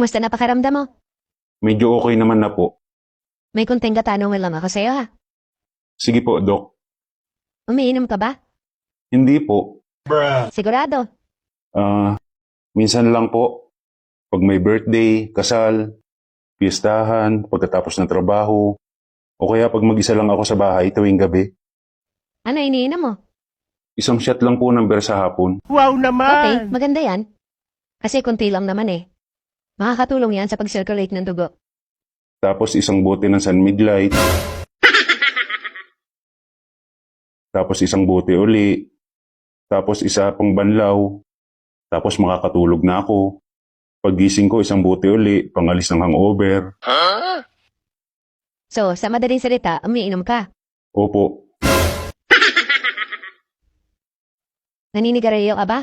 Kumusta na pakiramdam mo? Medyo okay naman na po. May kunting katanungan lang ako sa'yo ha. Sige po, Dok. Umiinom ka ba? Hindi po. Sigurado. Minsan lang po. Pag may birthday, kasal, piestahan, pagkatapos ng trabaho, o kaya pag mag-isa lang ako sa bahay tuwing gabi. Ano iniinom mo? Isang shot lang po ng beer sa hapon. Wow Okay, naman! maganda yan. Kasi kunti lang naman eh. Makakatulong yan sa pag-circulate ng dugo. Tapos isang bote ng San Midlight. Tapos isang bote uli. Tapos isa pang banlaw. Tapos makakatulog na ako. Paggising ko, isang bote uli, pangalis ng hangover. So, sa madaling salita, umiinom ka. Opo, Naninigarilyo ka ba?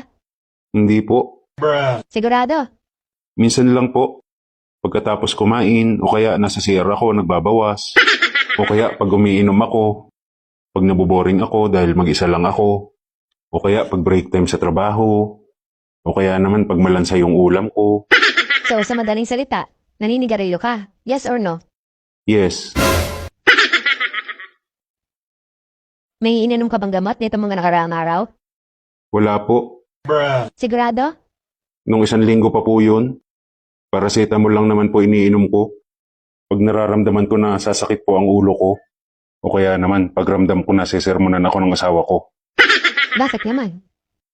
hindi po. Sigurado. Minsan lang po. Pagkatapos kumain, o kaya nasa CR ako, nagbabawas. O kaya pag umiinom ako, pag naboboring ako dahil mag-isa lang ako. O kaya pag break time sa trabaho. O kaya naman pag malansa yung ulam ko. So, sa madaling salita, naninigarilyo ka. Yes or no? Yes, May ininom ka bang gamot nito mga nakaraang araw? wala po. Sigurado? Nung 1 linggo pa po yun. Paracetamol lang naman po iniinom ko. Pag nararamdaman ko na sasakit po ang ulo ko. O kaya naman pagramdam ko na sesermonan ako ng asawa ko. Bakit naman?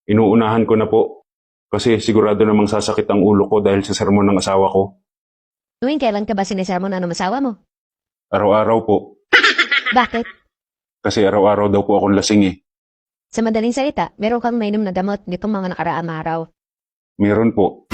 Inuunahan ko na po. Kasi sigurado namang sasakit ang ulo ko dahil sa sermon ng asawa ko. Tuwing kailan ka ba sinisermon ng asawa mo? Araw-araw po. Bakit? Kasi araw-araw daw po akong lasing eh. Sa madaling salita, meron kang mainom na gamot nitong mga nakaraang araw. Meron po.